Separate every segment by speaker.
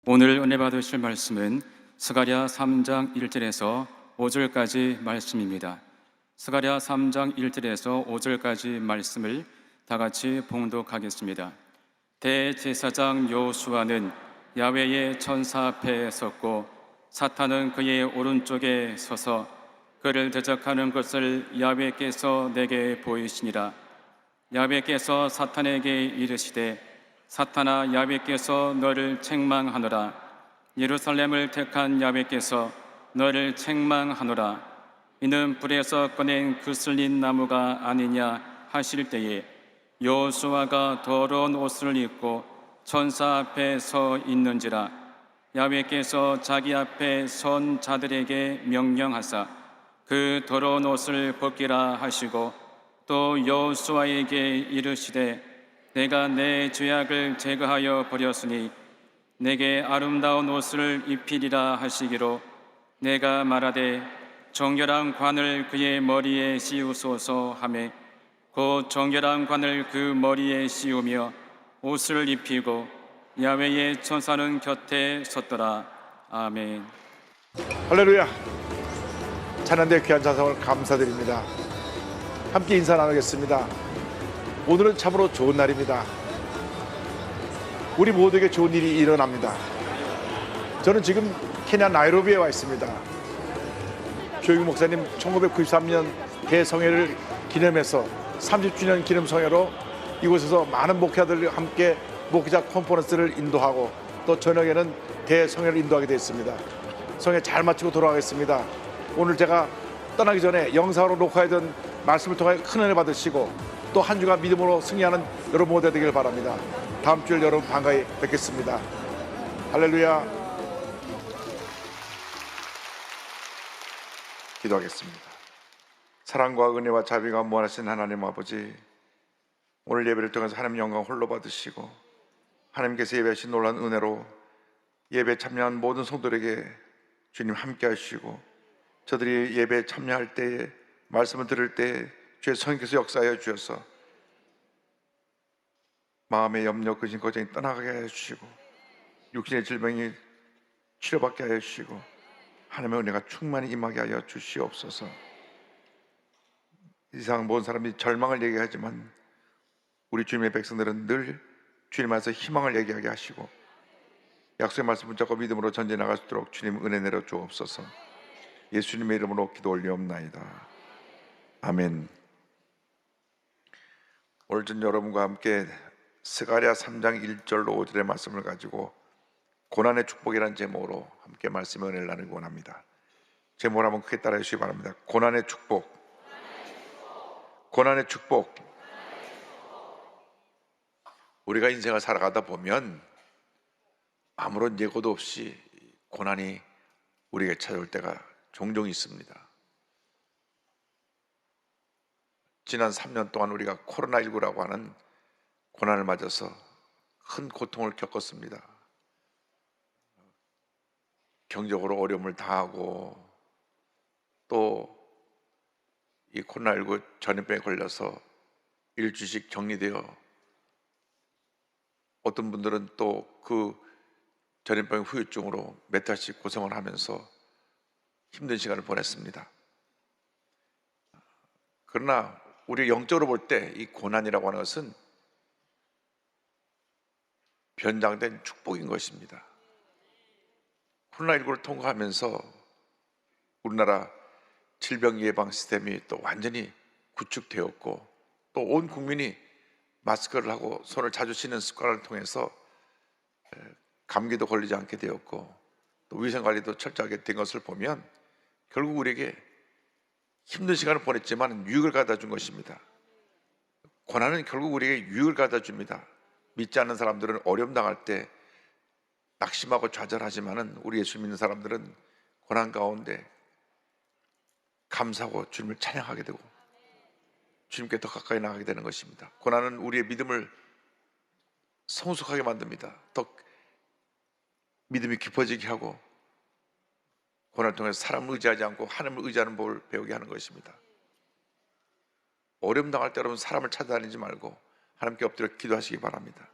Speaker 1: 오늘 은혜 받으실 말씀은 스가랴 3장 1절에서 5절까지 말씀입니다. 스가랴 3장 1절에서 5절까지 말씀을 다 같이 봉독하겠습니다. 대제사장 여호수아는 야훼의 천사 앞에 섰고 사탄은 그의 오른쪽에 서서 그를 대적하는 것을 야훼께서 내게 보이시니라. 야훼께서 사탄에게 이르시되 사탄아, 야훼께서 너를 책망하노라. 예루살렘을 택한 야훼께서 너를 책망하노라. 이는 불에서 꺼낸 그슬린 나무가 아니냐 하실 때에 여호수아가 더러운 옷을 입고 천사 앞에 서 있는지라. 야훼께서 자기 앞에 선 자들에게 명령하사 그 더러운 옷을 벗기라 하시고 또 여호수아에게 이르시되 내가 내 죄악을 제거하여 버렸으니 내게 아름다운 옷을 입히리라 하시기로 내가 말하되 정결한 관을 그의 머리에 씌우소서 하매 곧 정결한 관을 그 머리에 씌우며 옷을 입히고 야훼의 천사는 곁에 섰더라. 아멘.
Speaker 2: 할렐루야. 찬양대 귀한 찬송을 감사드립니다. 함께 인사 나누겠습니다. 오늘은 참으로 좋은 날입니다. 우리 모두에게 좋은 일이 일어납니다. 저는 지금 케냐 나이로비에 와 있습니다. 조용희 목사님 1993년 대성회를 기념해서 30주년 기념성회로 이곳에서 많은 목회자들과 함께 목회자 컨퍼런스를 인도하고 또 저녁에는 대성회를 인도하게 되었습니다. 성회 잘 마치고 돌아가겠습니다. 오늘 제가 떠나기 전에 영상으로 녹화했던 말씀을 통해 큰 은혜 받으시고 또 한 주간 믿음으로 승리하는 여러분 모두 되길 바랍니다. 다음 주에 여러분 반가이 뵙겠습니다. 할렐루야. 기도하겠습니다. 사랑과 은혜와 자비가 무한하신 하나님 아버지, 오늘 예배를 통해서 하나님 영광 홀로 받으시고 하나님께서 예배하신 놀라운 은혜로 예배에 참여한 모든 성도들에게 주님 함께 하시고 저들이 예배에 참여할 때에 말씀을 들을 때에 주의 성령께서 역사하여 주셔서 마음의 염려, 근심, 걱정이 떠나가게 하여 주시고 육신의 질병이 치료받게 하여 주시고 하나님의 은혜가 충만히 임하게 하여 주시옵소서. 이 세상 모든 사람이 절망을 얘기하지만 우리 주님의 백성들은 늘 주님 안에서 희망을 얘기하게 하시고 약속의 말씀 붙잡고 믿음으로 전진해 나갈 수 있도록 주님 은혜 내려 주옵소서. 예수님의 이름으로 기도 올리옵나이다. 아멘. 오늘 전 여러분과 함께 스가랴 3장 1절로 5절의 말씀을 가지고 고난의 축복이라는 제목으로 함께 말씀의 은혜를 나누기 원합니다. 제목을 한번 크게 따라해 주시기 바랍니다. 고난의 축복. 고난의 축복. 우리가 인생을 살아가다 보면 아무런 예고도 없이 고난이 우리에게 찾아올 때가 종종 있습니다. 지난 3년 동안 우리가 코로나19라고 하는 고난을 맞아서 큰 고통을 겪었습니다. 경제적으로 어려움을 당하고 또 이 코로나19 전염병에 걸려서 일주씩 격리되어 어떤 분들은 또 그 전염병 후유증으로 몇 달씩 고생을 하면서 힘든 시간을 보냈습니다. 그러나 우리 영적으로 볼 때 이 고난이라고 하는 것은 변장된 축복인 것입니다. 코로나19를 통과하면서 우리나라 질병 예방 시스템이 또 완전히 구축되었고 또 온 국민이 마스크를 하고 손을 자주 씻는 습관을 통해서 감기도 걸리지 않게 되었고 또 위생관리도 철저하게 된 것을 보면 결국 우리에게 힘든 시간을 보냈지만 유익을 가져다 준 것입니다. 고난은 결국 우리에게 유익을 가져다 줍니다. 믿지 않는 사람들은 어려움 당할 때 낙심하고 좌절하지만 우리 예수 믿는 사람들은 고난 가운데 감사하고 주님을 찬양하게 되고 주님께 더 가까이 나가게 되는 것입니다. 고난은 우리의 믿음을 성숙하게 만듭니다. 더 믿음이 깊어지게 하고 고난을 통해서 사람을 의지하지 않고 하나님을 의지하는 법을 배우게 하는 것입니다. 어려움 당할 때 여러분 사람을 찾아다니지 말고 하나님께 엎드려 기도하시기 바랍니다.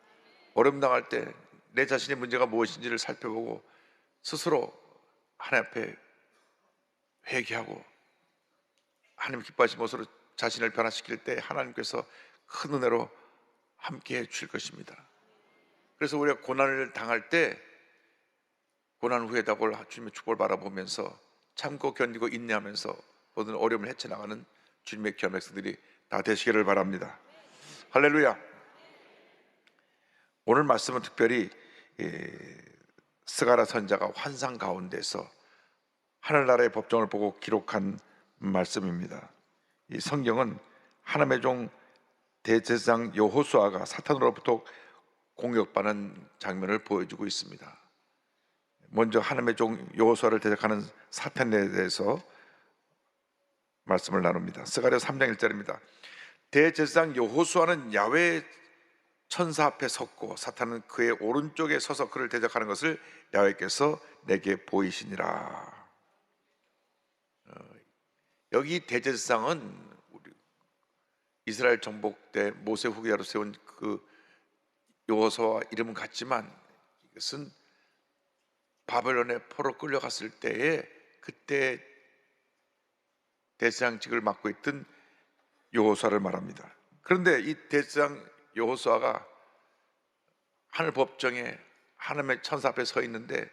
Speaker 2: 어려움 당할 때 내 자신의 문제가 무엇인지를 살펴보고 스스로 하나님 앞에 회개하고 하나님 기뻐하신 모습으로 자신을 변화시킬 때 하나님께서 큰 은혜로 함께해 주실 것입니다. 그래서 우리가 고난을 당할 때 고난 후에다 주님의 축복을 바라보면서 참고 견디고 인내하면서 모든 어려움을 헤쳐나가는 주님의 귀한 백성들이 다 되시기를 바랍니다. 할렐루야. 오늘 말씀은 특별히 스가랴 선지자가 환상 가운데서 하늘나라의 법정을 보고 기록한 말씀입니다. 이 성경은 하나님의 종 대제사장 여호수아가 사탄으로부터 공격받는 장면을 보여주고 있습니다. 먼저 하나님의 종 여호수아를 대적하는 사탄에 대해서 말씀을 나눕니다. 스가랴 3장 1절입니다. 대제사장 여호수아는 야훼 천사 앞에 섰고 사탄은 그의 오른쪽에 서서 그를 대적하는 것을 야훼께서 내게 보이시니라. 여기 대제사장은 이스라엘 정복 때 모세 후계자로 세운 그 여호수아와 이름은 같지만 이것은 바벨론의 포로 끌려갔을 때에 그때 대제사장직을 맡고 있던 여호수아를 말합니다. 그런데 이 대제사장 여호수아가 하늘 법정에 하나님의 천사 앞에 서 있는데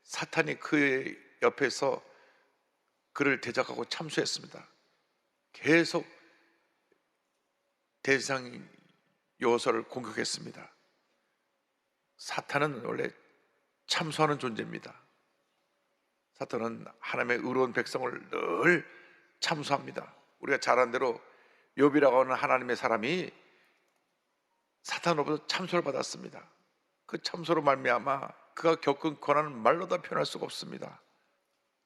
Speaker 2: 사탄이 그의 옆에서 그를 대적하고 참수했습니다. 계속 대제사장 여호수아를 공격했습니다. 사탄은 원래 참수하는 존재입니다. 사탄은 하나님의 의로운 백성을 늘 참수합니다. 우리가 잘 아는 대로 욥이라고 하는 하나님의 사람이 사탄으로부터 참소를 받았습니다. 그 참소로 말미암아 그가 겪은 고난은 말로 다 표현할 수가 없습니다.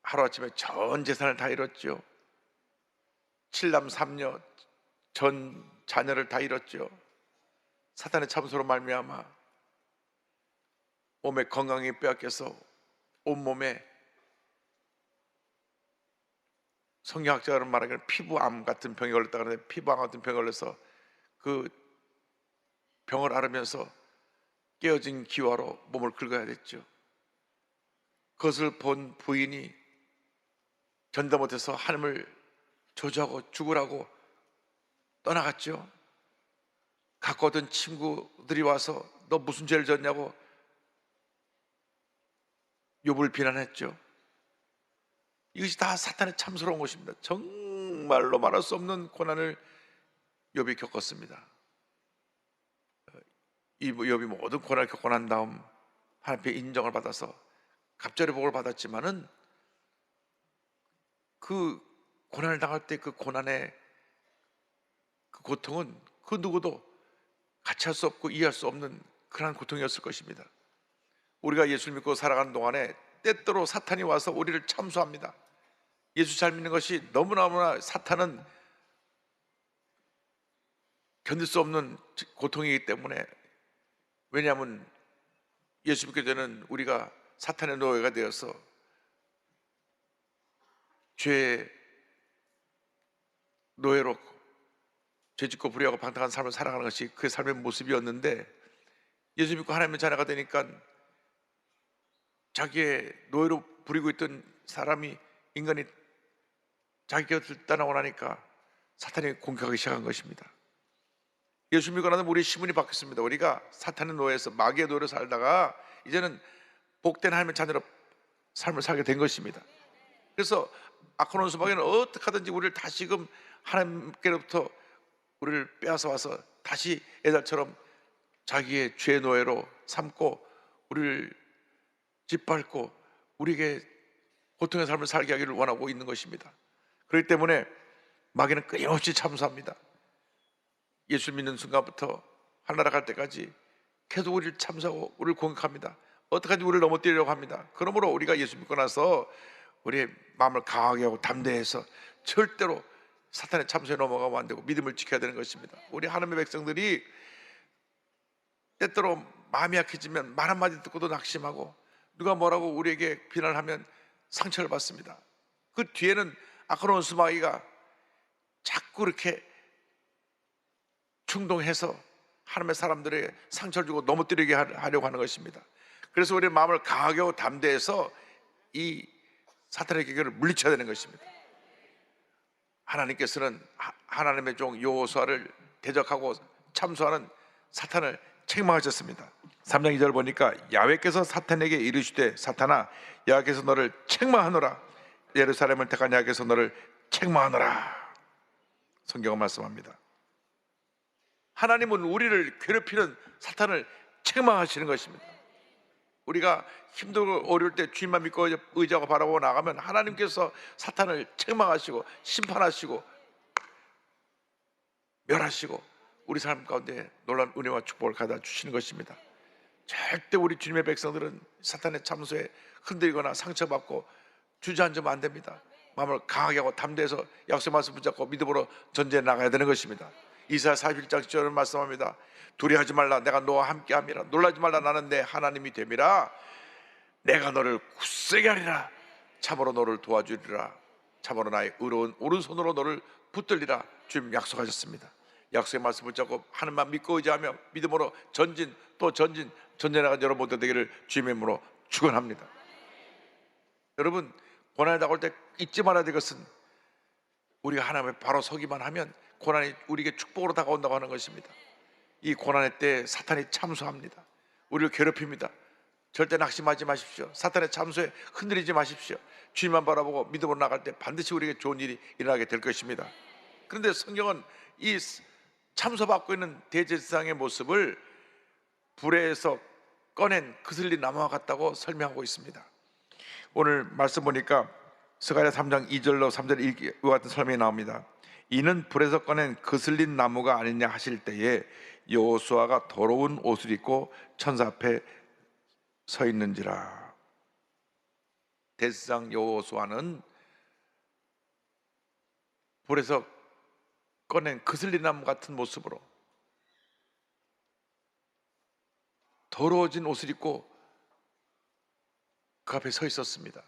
Speaker 2: 하루아침에 전 재산을 다 잃었죠. 7남 3녀 전 자녀를 다 잃었죠. 사탄의 참소로 말미암아 몸의 건강이 빼앗겨서 온몸에 성경학자가 말하기를 피부암 같은 병이 걸렸다 그러는데 피부암 같은 병이 걸려서 그 병을 앓으면서 깨어진 기와로 몸을 긁어야 됐죠. 그것을 본 부인이 견뎌 못해서 하나님을 저주하고 죽으라고 떠나갔죠. 갖고 오던 친구들이 와서 너 무슨 죄를 졌냐고 욥을 비난했죠. 이것이 다 사탄의 참스러운 것입니다. 정말로 말할 수 없는 고난을 욥이 겪었습니다. 이 욥이 모든 고난을 겪고 난 다음 하나님의 인정을 받아서 갑절의 복을 받았지만은 그 고난을 당할 때 그 고난의 그 고통은 그 누구도 같이 할 수 없고 이해할 수 없는 그러한 고통이었을 것입니다. 우리가 예수를 믿고 살아가는 동안에 때때로 사탄이 와서 우리를 참수합니다. 예수 잘 믿는 것이 너무나 사탄은 견딜 수 없는 고통이기 때문에, 왜냐하면 예수 믿게 되는 우리가 사탄의 노예가 되어서 죄의 노예로 죄짓고 불의하고 방탕한 삶을 살아가는 것이 그의 삶의 모습이었는데, 예수 믿고 하나님의 자녀가 되니까 자기의 노예로 부리고 있던 사람이, 인간이 자기 곁을 떠나고 나니까 사탄이 공격하기 시작한 것입니다. 예수 믿고 나면 우리의 시문이 바뀌었습니다. 우리가 사탄의 노예에서 마귀의 노예로 살다가 이제는 복된 하나님의 자녀로 삶을 살게 된 것입니다. 그래서 악한 원수 마귀는 어떻게 하든지 우리를 다시금 하나님께로부터 우리를 빼앗아 와서 다시 옛날처럼 자기의 죄의 노예로 삼고 우리를 짓밟고 우리에게 고통의 삶을 살게 하기를 원하고 있는 것입니다. 그렇기 때문에 마귀는 끊임없이 참수합니다. 예수 믿는 순간부터 하늘나라 갈 때까지 계속 우리를 참수하고 우리를 공격합니다. 어떻게든지 우리를 넘어뜨리려고 합니다. 그러므로 우리가 예수 믿고 나서 우리의 마음을 강하게 하고 담대해서 절대로 사탄의 참수에 넘어가면 안 되고 믿음을 지켜야 되는 것입니다. 우리 하나님의 백성들이 때때로 마음이 약해지면 말 한마디 듣고도 낙심하고 누가 뭐라고 우리에게 비난하면 상처를 받습니다. 그 뒤에는 악한 원수 마귀가 자꾸 이렇게 충동해서 하나님의 사람들에게 상처를 주고 넘어뜨리게 하려고 하는 것입니다. 그래서 우리의 마음을 강하게 하고 담대해서 이 사탄의 계획을 물리쳐야 되는 것입니다. 하나님께서는 하나님의 종 여호수아를 대적하고 참수하는 사탄을 책망하셨습니다. 3장 2절 보니까 야훼께서 사탄에게 이르시되 사탄아 여호와께서 너를 책망하노라. 예루살렘을 택한 야훼께서 너를 책망하노라. 성경은 말씀합니다. 하나님은 우리를 괴롭히는 사탄을 책망하시는 것입니다. 우리가 힘들고 어려울 때 주님만 믿고 의지하고 바라보고 나가면 하나님께서 사탄을 책망하시고 심판하시고 멸하시고 우리 삶 가운데 놀라운 은혜와 축복을 가져다 주시는 것입니다. 절대 우리 주님의 백성들은 사탄의 참소에 흔들리거나 상처받고 주저앉으면 안 됩니다. 마음을 강하게 하고 담대해서 약속의 말씀 붙잡고 믿음으로 전쟁에 나가야 되는 것입니다. 이사야 41장 10절은 말씀합니다. 두려워하지 말라, 내가 너와 함께함이라. 놀라지 말라, 나는 내 하나님이 됨이라. 내가 너를 굳세게 하리라. 참으로 너를 도와주리라. 참으로 나의 의로운 오른손으로 너를 붙들리라. 주님 약속하셨습니다. 약속의 말씀 붙잡고 하나님만 믿고 의지하며 믿음으로 전진 또 전진, 전쟁에 나간 여러분 모두 되기를 주님의 이름으로 축원합니다. 여러분, 고난이 다가올 때 잊지 말아야 될 것은 우리가 하나님의 바로 서기만 하면 고난이 우리에게 축복으로 다가온다고 하는 것입니다. 이 고난의 때 사탄이 참수합니다. 우리를 괴롭힙니다. 절대 낙심하지 마십시오. 사탄의 참수에 흔들리지 마십시오. 주님만 바라보고 믿음으로 나갈 때 반드시 우리에게 좋은 일이 일어나게 될 것입니다. 그런데 성경은 이 참소받고 있는 대제사장의 모습을 불에서 꺼낸 그슬린 나무와 같다고 설명하고 있습니다. 오늘 말씀 보니까 스가랴 3장 2절로 3절 이와 같은 설명이 나옵니다. 이는 불에서 꺼낸 그슬린 나무가 아니냐 하실 때에 여호수아가 더러운 옷을 입고 천사 앞에 서 있는지라. 대제사장 여호수아는 불에서 꺼낸 그슬린 나무 같은 모습으로 더러워진 옷을 입고 그 앞에 서 있었습니다.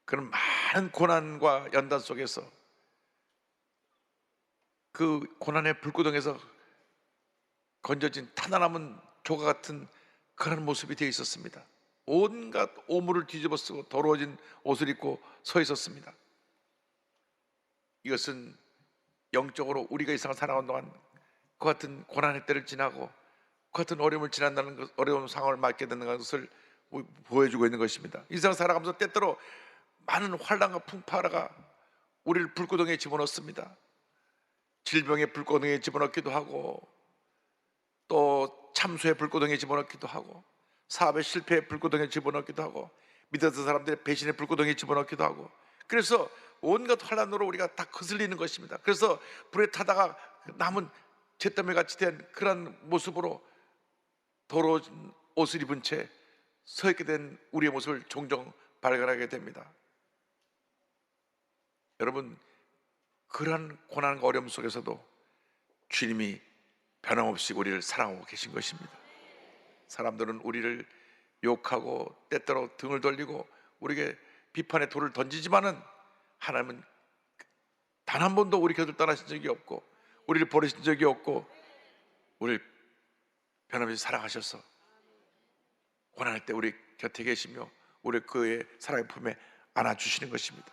Speaker 2: 그런 많은 고난과 연단 속에서 그 고난의 불구덩에서 건져진 타나남은 조각 같은 그런 모습이 되어 있었습니다. 온갖 오물을 뒤집어 쓰고 더러워진 옷을 입고 서 있었습니다. 이것은 영적으로 우리가 이 세상을 살아가는 동안 그 같은 고난의 때를 지나고 그 같은 어려움을 지난다는 것, 어려운 상황을 맞게 되는 것을 보여주고 있는 것입니다. 이 세상 살아가면서 때때로 많은 환난과 풍파가 우리를 불구덩이에 집어넣습니다. 질병의 불구덩이에 집어넣기도 하고 또 참수의 불구덩이에 집어넣기도 하고 사업의 실패의 불구덩이에 집어넣기도 하고 믿었던 사람들의 배신의 불구덩이에 집어넣기도 하고 그래서 온갖 환난으로 우리가 다 거슬리는 것입니다. 그래서 불에 타다가 남은 잿더미 같이 된 그런 모습으로 더러운 옷을 입은 채 서 있게 된 우리의 모습을 종종 발견하게 됩니다. 여러분, 그러한 고난과 어려움 속에서도 주님이 변함없이 우리를 사랑하고 계신 것입니다. 사람들은 우리를 욕하고 때때로 등을 돌리고 우리에게 비판의 돌을 던지지만은 하나님은 단 한 번도 우리 곁을 떠나신 적이 없고 우리를 버리신 적이 없고 우리를 변함없이 사랑하셔서 고난할 때 우리 곁에 계시며 우리 그의 사랑의 품에 안아주시는 것입니다.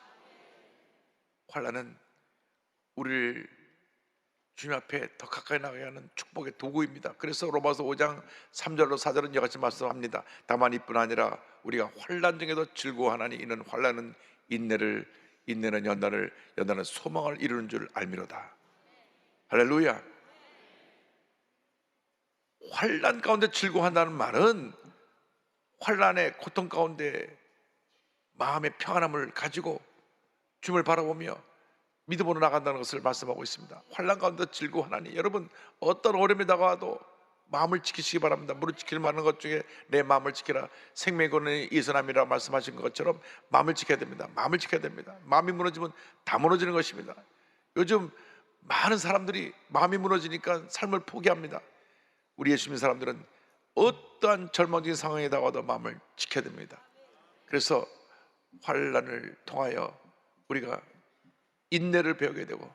Speaker 2: 환난은 우리를 주님 앞에 더 가까이 나가게 하는 축복의 도구입니다. 그래서 로마서 5장 3절로 4절은 이같이 말씀합니다. 다만 이뿐 아니라 우리가 환난 중에도 즐거워하나니 이는 환난은 인내를, 인내는 연단을, 연단은 소망을 이루는 줄 알미로다. 할렐루야. 환난 가운데 즐거워한다는 말은 환난의 고통 가운데 마음의 평안함을 가지고 주님을 바라보며 믿음으로 나간다는 것을 말씀하고 있습니다. 환난 가운데 즐거워하나니 여러분 어떤 어려움이 다가와도 마음을 지키시기 바랍니다. 무릇 지킬 만한 것 중에 내 마음을 지키라. 생명의 근원이 이 사람이라 말씀하신 것처럼 마음을 지켜야 됩니다. 마음을 지켜야 됩니다. 마음이 무너지면 다 무너지는 것입니다. 요즘 많은 사람들이 마음이 무너지니까 삶을 포기합니다. 우리 예수 믿는 사람들은 어떠한 절망적인 상황에 다가와도 마음을 지켜야 됩니다. 그래서 환난을 통하여 우리가 인내를 배우게 되고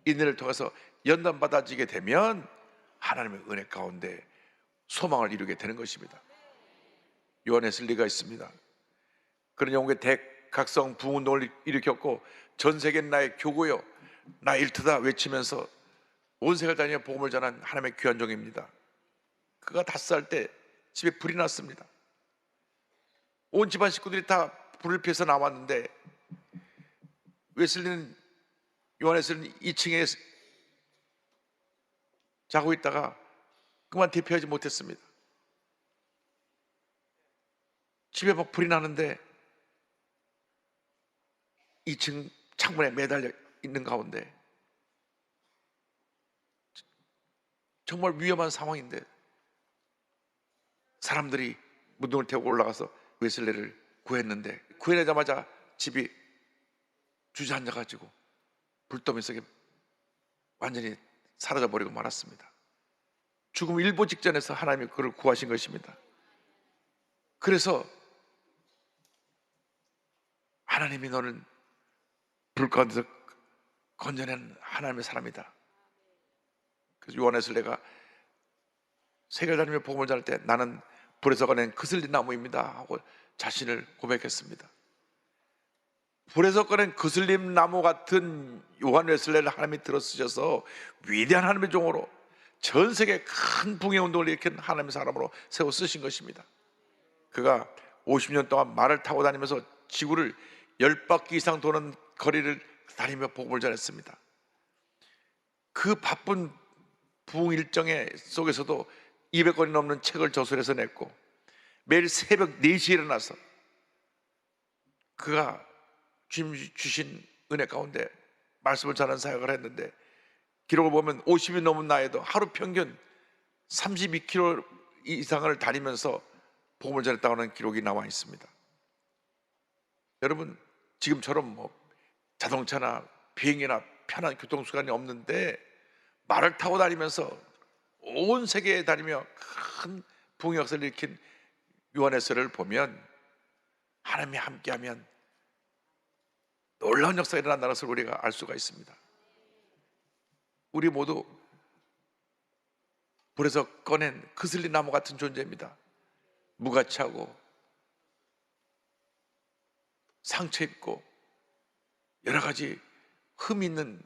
Speaker 2: 인내를 통해서 연단받아지게 되면 하나님의 은혜 가운데 소망을 이루게 되는 것입니다. 요한웨슬리가 있습니다. 그런 영국의 대각성 부흥운동을 일으켰고 전 세계 나의 교구요 나 일터다 외치면서 온 세계를 다니며 복음을 전한 하나님의 귀한 종입니다. 그가 5살 때 집에 불이 났습니다. 온 집안 식구들이 다 불을 피해서 나왔는데 요한 웨슬리는 2층에 자고 있다가 그만 대피하지 못했습니다. 집에 막 불이 나는데 2층 창문에 매달려 있는 가운데 정말 위험한 상황인데 사람들이 무덤을 태우고 올라가서 웨슬리를 구했는데 구해내자마자 집이 주저앉아가지고 불더미 속에 완전히 사라져버리고 말았습니다. 죽음 일보 직전에서 하나님이 그를 구하신 것입니다. 그래서 하나님이 너는 불 가운데서 건져낸 하나님의 사람이다. 그래서 요한 웨슬리가 세계를 다니며 복음을 전할 때 나는 불에서 꺼낸 그슬린 나무입니다 하고 자신을 고백했습니다. 불에서 꺼낸 그슬림 나무 같은 요한 웨슬리를 하나님이 들어쓰셔서 위대한 하나님의 종으로 전 세계 큰 붕의 운동을 일으킨 하나님의 사람으로 세워 쓰신 것입니다. 그가 50년 동안 말을 타고 다니면서 지구를 10바퀴 이상 도는 거리를 다니며 복음을 전했습니다. 그 바쁜 부흥 일정에 속에서도 200권이 넘는 책을 저술해서 냈고 매일 새벽 4시에 일어나서 그가 주님 주신 은혜 가운데 말씀을 전하는 사역을 했는데 기록을 보면 50이 넘은 나이에도 하루 평균 32km 이상을 다니면서 복음을 전했다고 하는 기록이 나와 있습니다. 여러분 지금처럼 뭐 자동차나 비행기나 편한 교통수단이 없는데 말을 타고 다니면서 온 세계에 다니며 큰 부흥의 역사를 일으킨 요한 웨슬리를 보면 하나님이 함께하면 놀라운 역사가 일어난다는 것을 우리가 알 수가 있습니다. 우리 모두 불에서 꺼낸 그슬린 나무 같은 존재입니다. 무가치하고 상처 입고 여러 가지 흠 있는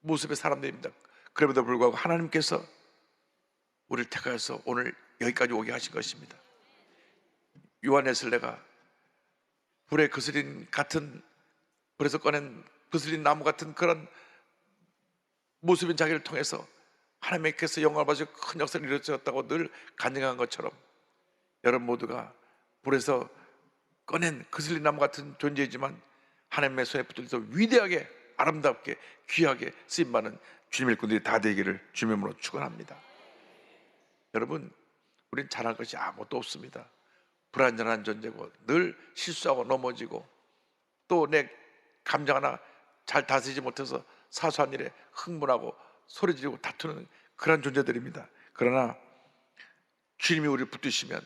Speaker 2: 모습의 사람들입니다. 그럼에도 불구하고 하나님께서 우리를 택하여서 오늘 여기까지 오게 하신 것입니다. 요한 웨슬리가 불에 그슬린 같은 불에서 꺼낸 그슬린 나무 같은 그런 모습인 자기를 통해서 하나님께서 영광을 받으시고 큰 역사를 이루어졌다고 늘 간증한 것처럼 여러분 모두가 불에서 꺼낸 그슬린 나무 같은 존재이지만 하나님의 손에 붙들려서 위대하게 아름답게 귀하게 쓰임받는 주님의 일꾼들이 다 되기를 주님으로 축원합니다. 여러분 우린 잘할 것이 아무것도 없습니다. 불완전한 존재고 늘 실수하고 넘어지고 또 내 감정 하나 잘 다스리지 못해서 사소한 일에 흥분하고 소리 지르고 다투는 그런 존재들입니다. 그러나 주님이 우리를 붙드시면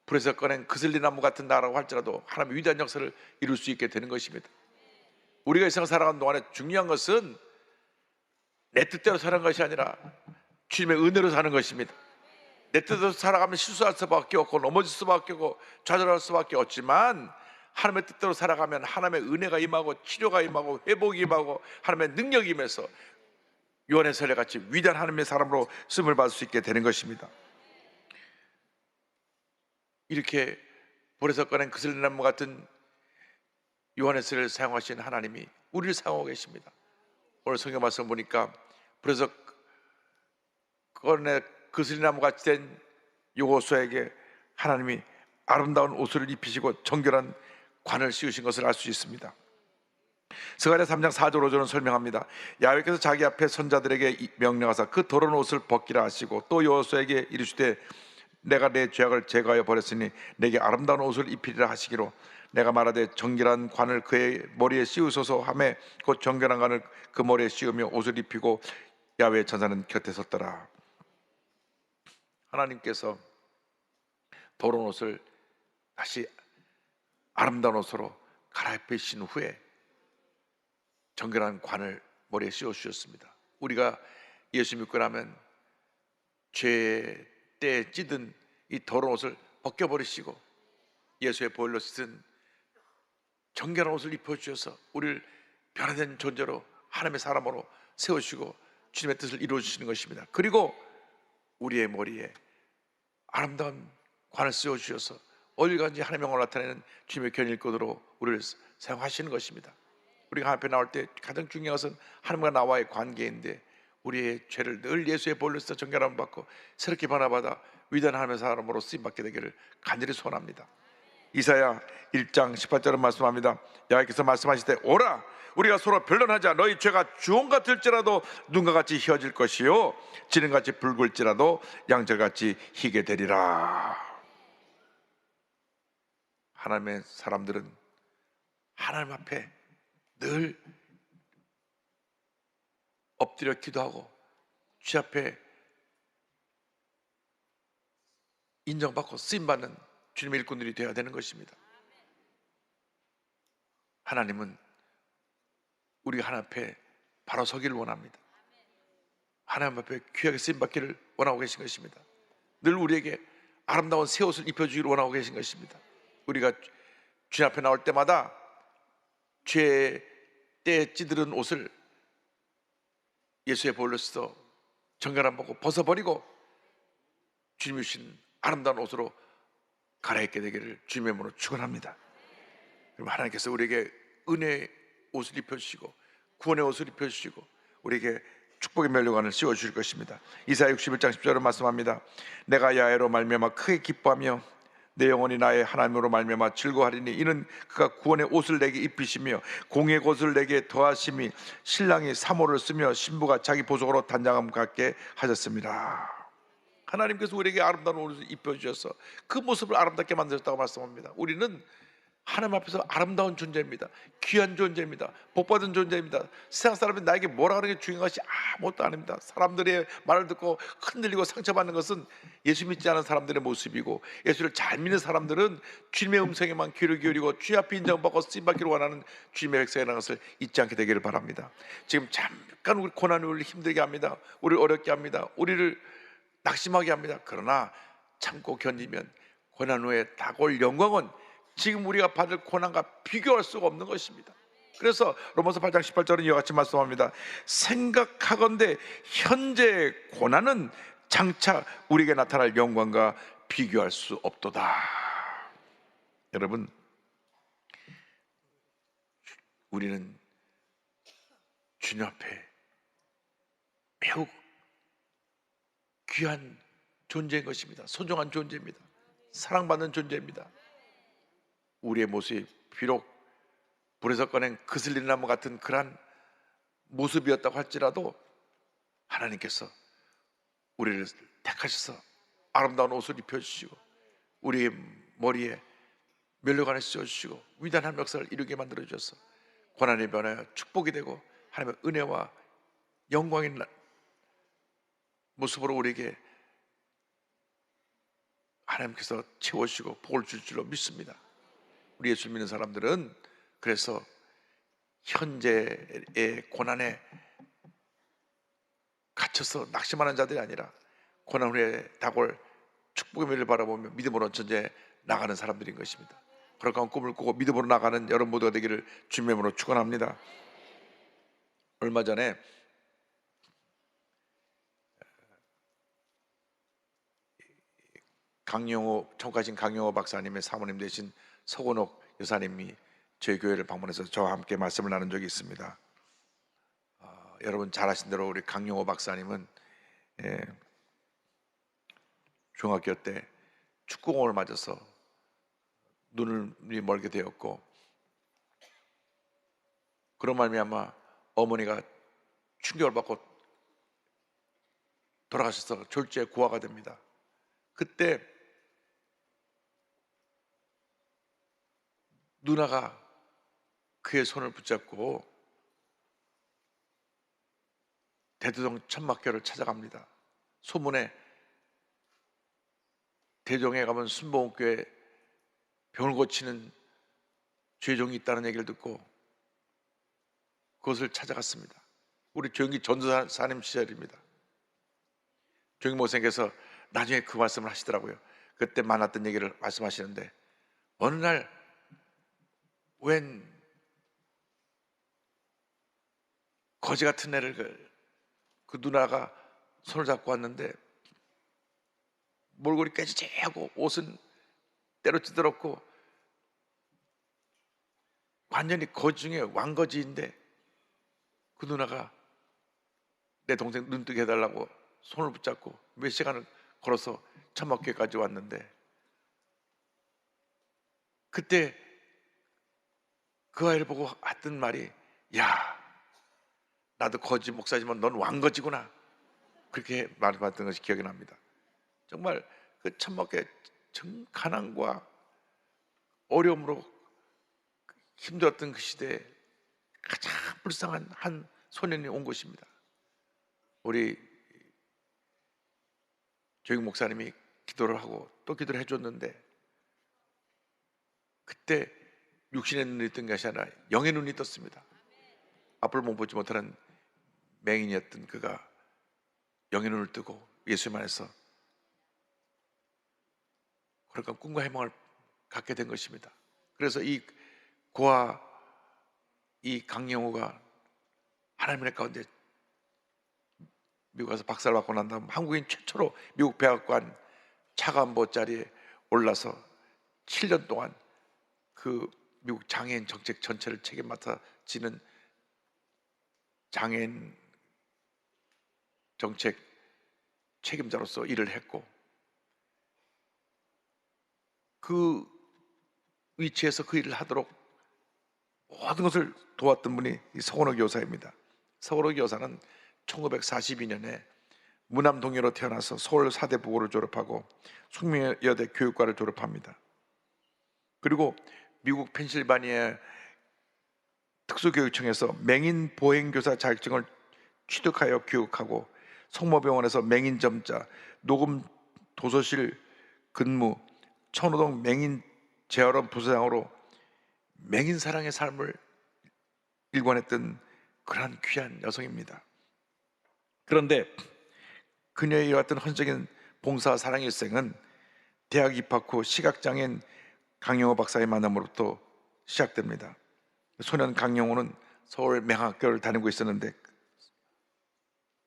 Speaker 2: 불에서 꺼낸 그슬린 나무 같은 나라고 할지라도 하나님의 위대한 역사를 이룰 수 있게 되는 것입니다. 우리가 이 세상 살아가는 동안에 중요한 것은 내 뜻대로 사는 것이 아니라 주님의 은혜로 사는 것입니다. 내 뜻대로 살아가면 실수할 수밖에 없고 넘어질 수밖에 없고 좌절할 수밖에 없지만 하나님의 뜻대로 살아가면 하나님의 은혜가 임하고 치료가 임하고 회복이 임하고 하나님의 능력이 임해서 요한 웨슬리 같이 위대한 하나님의 사람으로 쓰임을 받을 수 있게 되는 것입니다. 이렇게 불에서 꺼낸 그슬린 나무 같은 요한 웨슬리를 사용하신 하나님이 우리를 사용하고 계십니다. 오늘 성경 말씀 보니까 불에서 꺼낸 그슬린 나무 같이 된 여호수아에게 하나님이 아름다운 옷을 입히시고 정결한 관을 씌우신 것을 알 수 있습니다. 스가랴 3장 4절 5절은 설명합니다. 야훼께서 자기 앞에 선자들에게 명령하사 그 더러운 옷을 벗기라 하시고 또 여호수아에게 이르시되 내가 내 죄악을 제거하여 버렸으니 내게 아름다운 옷을 입히리라 하시기로 내가 말하되 정결한 관을 그의 머리에 씌우소서 하매 곧 정결한 관을 그 머리에 씌우며 옷을 입히고 야훼 천사는 곁에 섰더라. 하나님께서 더러운 옷을 다시 아름다운 옷으로 갈아입히신 후에 정결한 관을 머리에 씌워 주셨습니다. 우리가 예수 믿고 나면 죄의 때에 찌든 이 더러운 옷을 벗겨버리시고 예수의 보혈로 씻은 정결한 옷을 입혀주셔서 우리를 변화된 존재로 하나님의 사람으로 세우시고 주님의 뜻을 이루어주시는 것입니다. 그리고 우리의 머리에 아름다운 관을 씌워주셔서 어디든지 하나님의 영광을 나타내는 주님의 견일꾼으로 우리를 사용하시는 것입니다. 우리가 하나님 앞에 나올 때 가장 중요한 것은 하나님과 나와의 관계인데, 우리의 죄를 늘 예수의 보혈로 써 정결함을 받고 새롭게 변화받아 위대한 하나님의 사람으로 쓰임받게 되기를 간절히 소원합니다. 이사야 1장 18절은 말씀합니다. 여호와께서 말씀하시되 오라, 우리가 서로 변론하자. 너희 죄가 주홍 같을지라도 눈과 같이 희어질 것이요 지름같이 붉을지라도 양털같이 희게 되리라. 하나님의 사람들은 하나님 앞에 늘 엎드려 기도하고 주 앞에 인정받고 쓰임받는 주님의 일꾼들이 되어야 되는 것입니다. 하나님은 우리가 하나님 앞에 바로 서기를 원합니다. 하나님 앞에 귀하게 쓰임받기를 원하고 계신 것입니다. 늘 우리에게 아름다운 새 옷을 입혀주기를 원하고 계신 것입니다. 우리가 주님 앞에 나올 때마다 죄의 때에 찌들은 옷을 예수의 보혈로 써 정결함 받고 벗어버리고 주님이 주신 아름다운 옷으로 갈아입게 되기를 주님의 이름으로 축원합니다. 그럼 하나님께서 우리에게 은혜의 옷을 입혀주시고 구원의 옷을 입혀주시고 우리에게 축복의 면류관을 씌워주실 것입니다. 이사야 61장 10절은 말씀합니다. 내가 야훼로 말미암아 크게 기뻐하며 내 영혼이 나의 하나님으로 말미암아 즐거워하리니 이는 그가 구원의 옷을 내게 입히시며 공의 옷을 내게 더하심이 신랑이 사모를 쓰며 신부가 자기 보석으로 단장함 갖게 하셨습니다. 하나님께서 우리에게 아름다운 옷을 입혀주셔서 그 모습을 아름답게 만드셨다고 말씀합니다. 우리는 하나님 앞에서 아름다운 존재입니다. 귀한 존재입니다. 복받은 존재입니다. 세상 사람이 나에게 뭐라 하는 게 중요한 것이 아무것도 아닙니다. 사람들의 말을 듣고 흔들리고 상처받는 것은 예수 믿지 않은 사람들의 모습이고, 예수를 잘 믿는 사람들은 주님의 음성에만 귀를 기울이고 주님 앞에 인정받고 쓰임받기를 원하는 주님의 백성이라는 것을 잊지 않게 되기를 바랍니다. 지금 잠깐 우리 고난이 우리를 힘들게 합니다. 우리를 어렵게 합니다. 우리를 낙심하게 합니다. 그러나 참고 견디면 고난 후에 다가올 영광은 지금 우리가 받을 고난과 비교할 수가 없는 것입니다. 그래서 로마서 8장 18절은 이와 같이 말씀합니다. 생각하건대 현재의 고난은 장차 우리에게 나타날 영광과 비교할 수 없도다. 여러분, 우리는 주님 앞에 매우 귀한 존재인 것입니다. 소중한 존재입니다. 사랑받는 존재입니다. 우리의 모습이 비록 불에서 꺼낸 그슬린 나무 같은 그러한 모습이었다고 할지라도 하나님께서 우리를 택하셔서 아름다운 옷을 입혀주시고 우리의 머리에 면류관을 씌워주시고 위대한 역사를 이루게 만들어주셔서 고난의 변화여 축복이 되고 하나님의 은혜와 영광인 모습으로 우리에게 하나님께서 채워주시고 복을 줄 줄로 믿습니다. 우리 예수 믿는 사람들은 그래서 현재의 고난에 갇혀서 낙심하는 자들이 아니라 고난 후에 다가올 축복의 미래를 바라보며 믿음으로 전쟁에 나가는 사람들인 것입니다. 그러한 꿈을 꾸고 믿음으로 나가는 여러분 모두가 되기를 주님의 이름으로 축원합니다. 얼마 전에 강용호, 청가신 강용호 박사님의 사모님 되신 서건옥 여사님이 저희 교회를 방문해서 저와 함께 말씀을 나눈 적이 있습니다. 여러분 잘 아신 대로 우리 강용호 박사님은 중학교 때 축구공을 맞아서 눈이 멀게 되었고, 그런 말미암아 어머니가 충격을 받고 돌아가셔서 졸지에 고아가 됩니다. 그때 누나가 그의 손을 붙잡고 대두동 천막교를 찾아갑니다. 소문에 대종에 가면 순복음교회 병을 고치는 죄종이 있다는 얘기를 듣고 그것을 찾아갔습니다. 우리 조영기 전도사님 시절입니다. 조영기 목사님께서 나중에 그 말씀을 하시더라고요. 그때 만났던 얘기를 말씀하시는데, 어느 날 웬 거지 같은 애를 그 누나가 손을 잡고 왔는데 몰골이 깨지하고 옷은 때로 찌들었고 완전히 거지 중에 왕거지인데 그 누나가 내 동생 눈뜨게 해달라고 손을 붙잡고 몇 시간을 걸어서 천막교회까지 왔는데 그때 그 아이를 보고 했던 말이 야 나도 거지 목사지만 넌 왕거지구나 그렇게 말해봤던 것이 기억이 납니다. 정말 그 천막교회 정 가난과 어려움으로 힘들었던 그 시대에 가장 불쌍한 한 소년이 온 것입니다. 우리 조익 목사님이 기도를 하고 또 기도를 해줬는데 그때 육신의 눈이 뜬 것이 아니라 영의 눈이 떴습니다. 앞을 못 보지 못하는 맹인이었던 그가 영의 눈을 뜨고 예수님 안에서 그러니까 꿈과 희망을 갖게 된 것입니다. 그래서 이 고아 이 강영호가 하나님의 가운데 미국 가서 박사를 받고 난 다음 한국인 최초로 미국 백악관 차관보 자리에 올라서 7년 동안 그 미국 장애인 정책 전체를 책임 맡아 지는 장애인 정책 책임자로서 일을 했고 그 위치에서 그 일을 하도록 모든 것을 도왔던 분이 이 서건옥 여사입니다. 서건옥 여사는 1942년에 무남동녀로 태어나서 서울 사대부고를 졸업하고 숙명여대 교육과를 졸업합니다. 그리고 미국 펜실바니아 특수교육청에서 맹인 보행교사 자격증을 취득하여 교육하고 성모병원에서 맹인점자, 녹음 도서실 근무, 천호동 맹인 재활원 부서장으로 맹인 사랑의 삶을 일관했던 그러한 귀한 여성입니다. 그런데 그녀의 이어왔던 헌정인 봉사 사랑 일생은 대학 입학 후 시각장애인 강영호 박사의 만남으로부터 시작됩니다. 소년 강영호는 서울 맹학교를 다니고 있었는데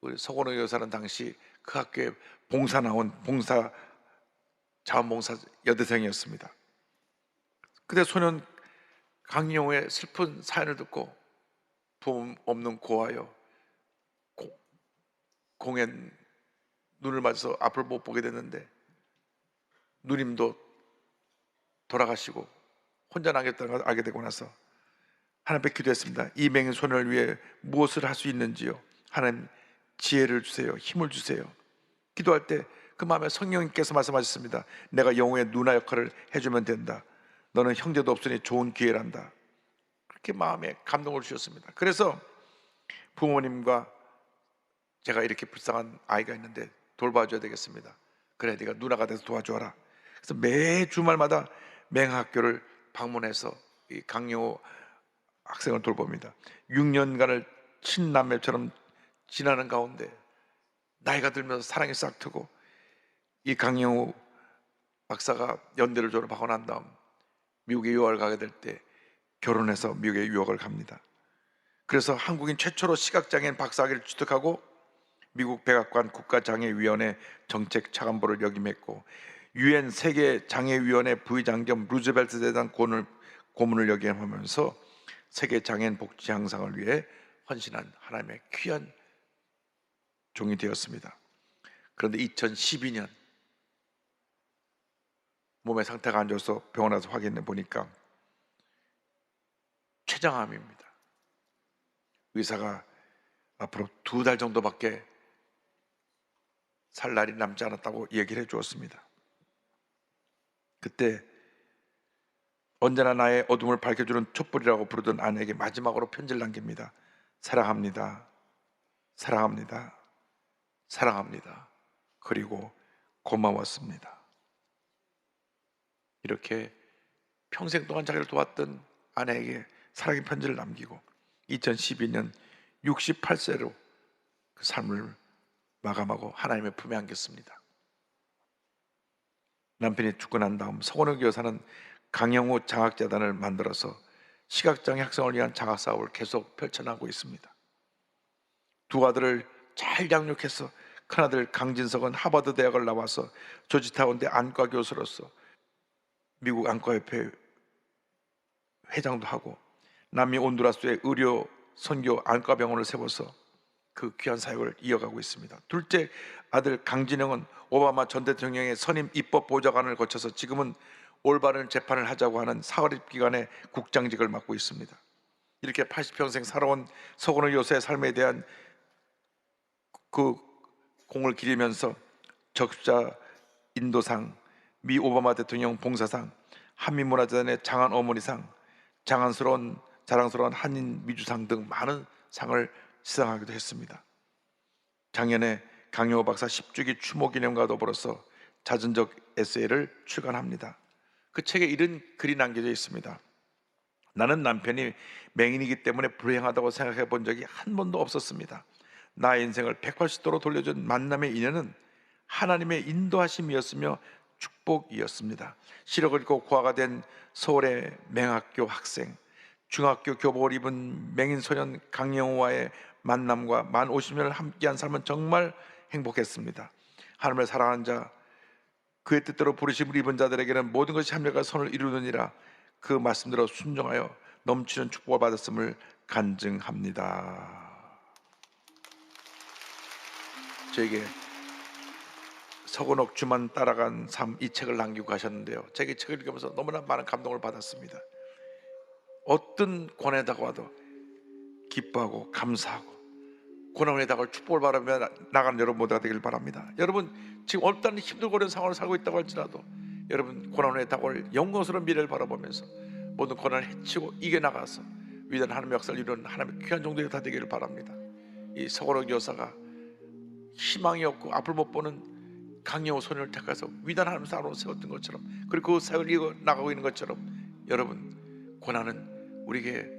Speaker 2: 우리 서건호 여사는 당시 그 학교에 봉사 나온 자원봉사 여대생이었습니다. 그때 소년 강영호의 슬픈 사연을 듣고 부모 없는 고아여 공연 눈을 맞아서 앞을 못 보게 됐는데 누님도 돌아가시고 혼자 남겼다는 걸 알게 되고 나서 하나님께 기도했습니다. 이 맹인 소년을 위해 무엇을 할 수 있는지요? 하나님 지혜를 주세요. 힘을 주세요. 기도할 때 그 마음에 성령님께서 말씀하셨습니다. 내가 영호의 누나 역할을 해주면 된다. 너는 형제도 없으니 좋은 기회란다. 그렇게 마음에 감동을 주셨습니다. 그래서 부모님과 제가 이렇게 불쌍한 아이가 있는데 돌봐줘야 되겠습니다. 그래 네가 누나가 돼서 도와줘라. 그래서 매 주말마다 맹학교를 방문해서 이 강영호 학생을 돌봅니다. 6년간을 친남매처럼 지나는 가운데 나이가 들면서 사랑이 싹트고 이 강영호 박사가 연대를 졸업하고 난 다음 미국에 유학을 가게 될 때 결혼해서 미국에 유학을 갑니다. 그래서 한국인 최초로 시각장애인 박사학위를 취득하고 미국 백악관 국가장애위원회 정책 차관보를 역임했고 유엔 세계장애위원회 부의장 겸 루즈벨트 재단 고문을 역임하면서 세계장애인 복지 향상을 위해 헌신한 하나님의 귀한 종이 되었습니다. 그런데 2012년 몸의 상태가 안 좋아서 병원 와서 확인해 보니까 췌장암입니다. 의사가 앞으로 2달 정도밖에 살 날이 남지 않았다고 얘기를 해 주었습니다. 그때 언제나 나의 어둠을 밝혀주는 촛불이라고 부르던 아내에게 마지막으로 편지를 남깁니다. 사랑합니다. 사랑합니다. 사랑합니다. 그리고 고마웠습니다. 이렇게 평생 동안 자기를 도왔던 아내에게 사랑의 편지를 남기고 2012년 68세로 그 삶을 마감하고 하나님의 품에 안겼습니다. 남편이 죽고 난 다음 서건옥 여사는 강영우 장학재단을 만들어서 시각장애 학생을 위한 장학사업을 계속 펼쳐나가고 있습니다. 두 아들을 잘 양육해서 큰아들 강진석은 하버드 대학을 나와서 조지타운대 안과 교수로서 미국 안과협회 회장도 하고, 남미 온두라스의 의료 선교 안과병원을 세워서 그 귀한 사역을 이어가고 있습니다. 둘째 아들 강진영은 오바마 전 대통령의 선임 입법 보좌관을 거쳐서 지금은 올바른 재판을 하자고 하는 사립기관의 국장직을 맡고 있습니다. 이렇게 80평생 살아온 서건우 여사의 삶에 대한 그 공을 기리면서 적십자 인도상, 미 오바마 대통령 봉사상, 한민문화재단의 장한 어머니상, 자랑스러운 한인 미주상 등 많은 상을 시상하기도 했습니다. 작년에 강영호 박사 10주기 추모기념과 더불어서 자전적 에세이를 출간합니다. 그 책에 이런 글이 남겨져 있습니다. 나는 남편이 맹인이기 때문에 불행하다고 생각해 본 적이 한 번도 없었습니다. 나의 인생을 180도로 돌려준 만남의 인연은 하나님의 인도하심이었으며 축복이었습니다. 시력을 잃고 고아가 된 서울의 맹학교 학생, 중학교 교복을 입은 맹인 소년 강영호와의 만남과 만 50년을 함께한 삶은 정말 행복했습니다. 하나님을 사랑하는 자, 그의 뜻대로 부르심을 입은 자들에게는 모든 것이 합력과 선을 이루느니라. 그 말씀대로 순종하여 넘치는 축복을 받았음을 간증합니다. 저에게 서건옥 주만 따라간 삶, 이 책을 남기고 가셨는데요, 제가 이 책을 읽으면서 너무나 많은 감동을 받았습니다. 어떤 고난에 다가와도 기뻐하고 감사하고 고난에 다가올 축복을 바라며 나가는 여러분 모두가 되길 바랍니다. 여러분 지금 어떤 힘들고 어려운 상황을 살고 있다고 할지라도 여러분 고난에 다가올 영광스러운 미래를 바라보면서 모든 고난을 헤치고 이겨나가서 위대한 하나님의 역사를 이루는 하나님의 귀한 종들이 다 되기를 바랍니다. 이 서건옥 여사가 희망이 없고 앞을 못 보는 강영호 소년을 택해서 위대한 하나님의 사람으로 세웠던 것처럼, 그리고 그 사역을 이어 나가고 있는 것처럼, 여러분 고난은 우리에게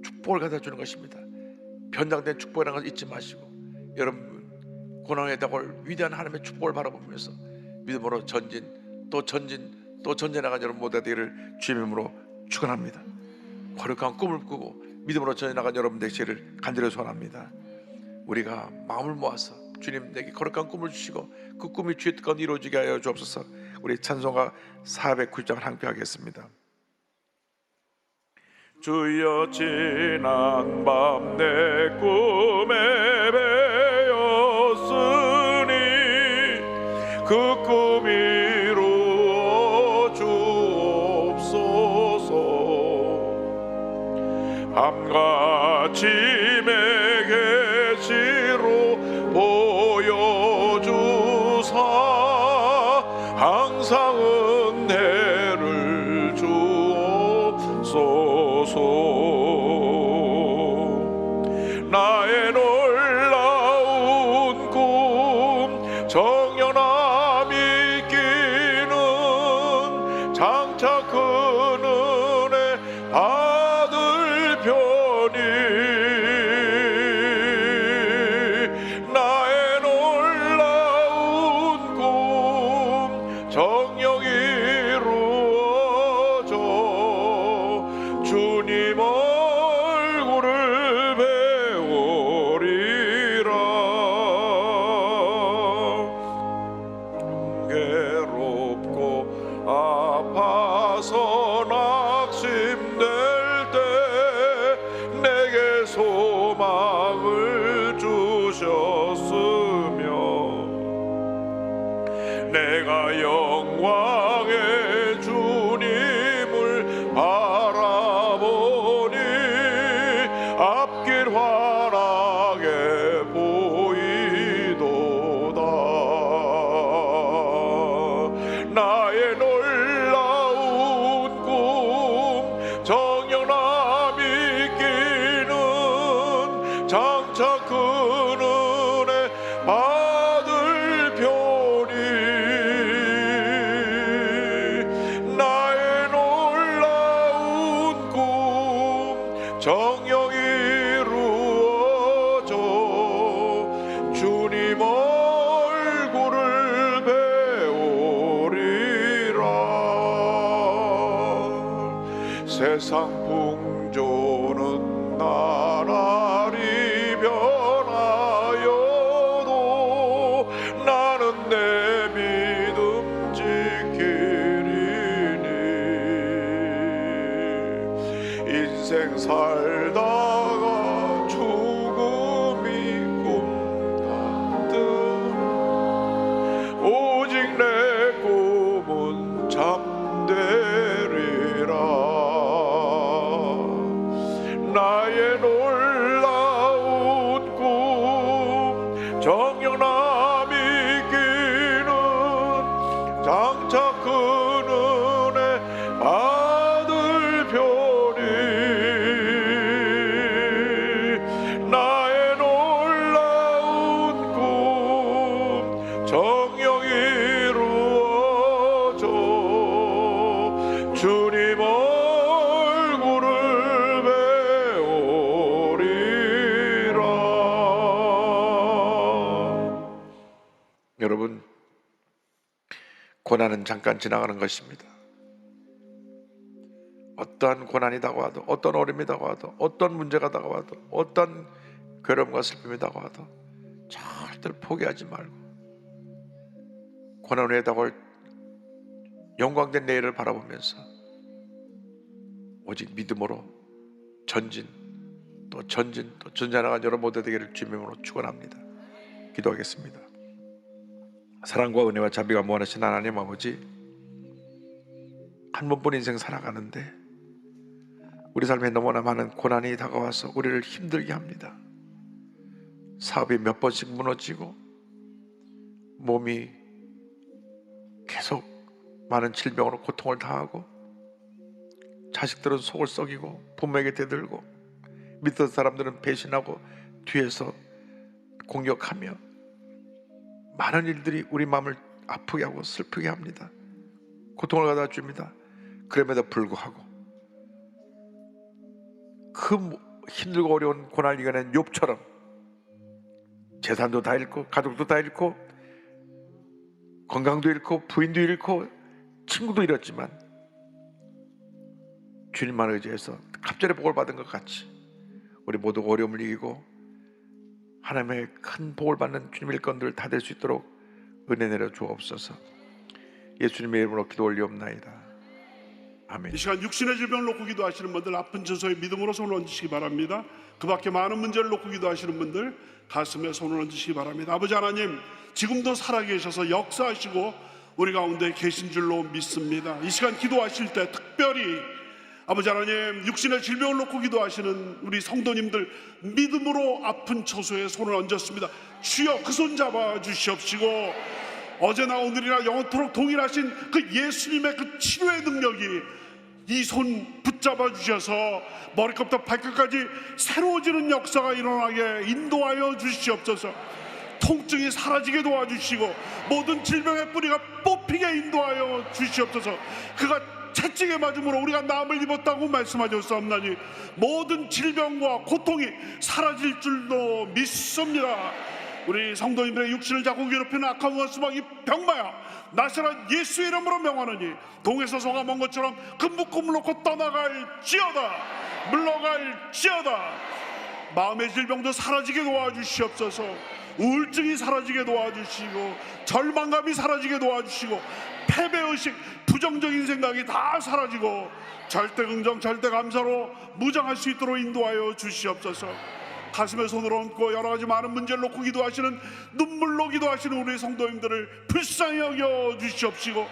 Speaker 2: 축복을 가져다 주는 것입니다. 변장된 축복이라는 걸 잊지 마시고 여러분 고난에 다가올 위대한 하나님의 축복을 바라보면서 믿음으로 전진 또 전진해 나가는 여러분 모두가 되기를 주님의 이름으로 축원합니다. 거룩한 꿈을 꾸고 믿음으로 전진해 나가는 여러분 되시기를 간절히 소원합니다. 우리가 마음을 모아서 주님 내게 거룩한 꿈을 주시고 그 꿈이 주의 뜻 가운데 이루어지게 하여 주옵소서. 우리 찬송가 490장을 함께 하겠습니다. 주여 지난 밤 내 꿈에 배었으니 그 꿈 이루어 주옵소서. 밤같이 계시로 보여주사 항상 은혜를 주옵소서. 나의 놀라운 꿈 정연함 있기는 장차 그 은혜 받을 편이 나의 놀라운 꿈 정녕 이루어져 주님 얼굴을 배우리라. 괴롭고 아파서 낙심될 때 내게 소망을 주셨으며 내가 영광의 주님을 바라보니 앞길 환하게 보이도다. 나의 놀라운 꿈 정연함 있기는 장차 그 은혜 받을 편이 나의 놀라운 꿈 정녕 이루어져 주님 얼굴을 배우리라. 세상 풍조는 나날이 변하여도 나는 내 믿음 지키리니. 인생 살다가 죽음이 꿈 같으나 오직 내 꿈은 잠되리라. 나의 놀라운 꿈 정녕 남이 끼는 장차 그 은혜 받을 편이. 나의 놀라운 꿈 정녕 이루어져 주님 얼굴을 배우리라. 여러분, 고난은 잠깐 지나가는 것입니다. 어떠한 고난이 다가와도, 어떤 어려움이 다가와도, 어떤 문제가 다가와도, 어떤 괴로움과 슬픔이 다가와도 절대로 포기하지 말고 고난 후에 다가올 영광된 내일을 바라보면서 오직 믿음으로 전진 또 전진하는 여러분 모두 되기를 주님의 이름으로 축원합니다. 기도하겠습니다. 사랑과 은혜와 자비가 무한하신 하나님 아버지, 한 번뿐 인생 살아가는데 우리 삶에 너무나 많은 고난이 다가와서 우리를 힘들게 합니다. 사업이 몇 번씩 무너지고 몸이 계속 많은 질병으로 고통을 당하고 자식들은 속을 썩이고 부모에게 대들고 믿던 사람들은 배신하고 뒤에서 공격하며 많은 일들이 우리 마음을 아프게 하고 슬프게 합니다. 고통을 가져다 줍니다. 그럼에도 불구하고 그 힘들고 어려운 고난을 이겨낸 욥처럼 재산도 다 잃고 가족도 다 잃고 건강도 잃고 부인도 잃고 친구도 잃었지만 주님만 의지해서 갑절의 복을 받은 것 같이 우리 모두 어려움을 이기고 하나님의 큰 복을 받는 주님의 일꾼들 다 될 수 있도록 은혜 내려 주옵소서. 예수님의 이름으로 기도 올리옵나이다. 아멘.
Speaker 3: 이 시간 육신의 질병을 놓고 기도하시는 분들, 아픈 처소에 믿음으로 손을 얹으시기 바랍니다. 그 밖에 많은 문제를 놓고 기도하시는 분들 가슴에 손을 얹으시기 바랍니다. 아버지 하나님, 지금도 살아계셔서 역사하시고 우리 가운데 계신 줄로 믿습니다. 이 시간 기도하실 때 특별히 아버지 하나님, 육신의 질병을 놓고 기도하시는 우리 성도님들 믿음으로 아픈 처소에 손을 얹었습니다. 주여 그 손 잡아 주시옵시고 어제나 오늘이나 영원토록 동일하신 그 예수님의 그 치료의 능력이 이 손 붙잡아 주셔서 머리끝부터 발끝까지 새로워지는 역사가 일어나게 인도하여 주시옵소서. 통증이 사라지게 도와주시고 모든 질병의 뿌리가 뽑히게 인도하여 주시옵소서. 그가 채찍에 맞음으로 우리가 나음을 입었다고 말씀하셨사옵나니 모든 질병과 고통이 사라질 줄로 믿습니다. 우리 성도님들의 육신을 자꾸 괴롭히는 악한 원수마귀 병마야 나사렛 예수 이름으로 명하노니 동에서 소가 먼 것처럼 그 묶음을 놓고 떠나갈지어다. 물러갈지어다. 마음의 질병도 사라지게 도와주시옵소서. 우울증이 사라지게 도와주시고 절망감이 사라지게 도와주시고 패배의식, 부정적인 생각이 다 사라지고 절대 긍정, 절대 감사로 무장할 수 있도록 인도하여 주시옵소서. 가슴에 손을 얹고 여러 가지 많은 문제를 놓고 기도하시는, 눈물로 기도하시는 우리 성도님들을 불쌍히 여겨 주시옵시고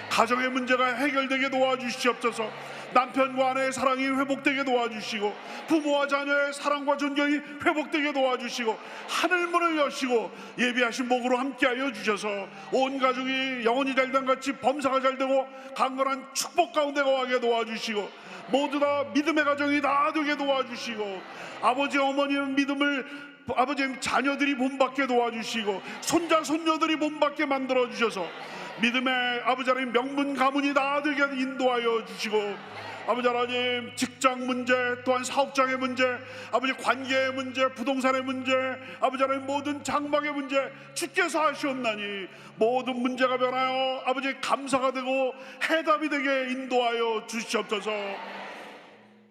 Speaker 3: 가정의 문제가 해결되게 도와주시옵소서. 남편과 아내의 사랑이 회복되게 도와주시고 부모와 자녀의 사랑과 존경이 회복되게 도와주시고 하늘문을 여시고 예비하신 복으로 함께하여 주셔서 온 가족이 영혼이 잘된 같이 범사가 잘되고 강건한 축복 가운데 거하게 도와주시고 모두 다 믿음의 가정이 다 되게 도와주시고 아버지 어머니의 믿음을 아버지 자녀들이 본받게 도와주시고 손자 손녀들이 본받게 만들어 주셔서 믿음의 아버지 하나님 명문 가문이 다 되게 인도하여 주시고 아버지 하나님 직장 문제 또한 사업장의 문제 아버지 관계의 문제 부동산의 문제 아버지 하나님 모든 장막의 문제 주께서 하시옵나니 모든 문제가 변하여 아버지 감사가 되고 해답이 되게 인도하여 주시옵소서.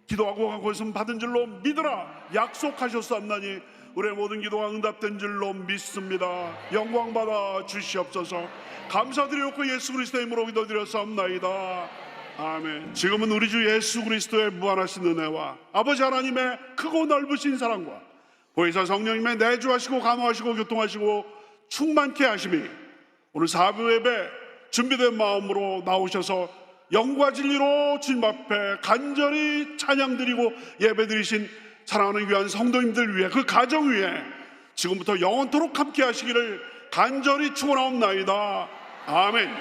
Speaker 3: 기도하고 간구했으면 받은 줄로 믿으라 약속하셨사옵나니 우리의 모든 기도가 응답된 줄로 믿습니다. 영광 받아 주시옵소서. 감사드리옵고 예수 그리스도의 이름으로 기도드렸사옵나이다. 아멘. 지금은 우리 주 예수 그리스도의 무한하신 은혜와 아버지 하나님의 크고 넓으신 사랑과 보혜사 성령님의 내주하시고 감화하시고 교통하시고 충만케 하심이 오늘 사부 예배 준비된 마음으로 나오셔서 영과 진리로 주님 앞에 간절히 찬양드리고 예배드리신 사랑하는 귀한 성도님들 위해 그 가정 위에 지금부터 영원토록 함께 하시기를 간절히 축원하옵나이다. 아멘.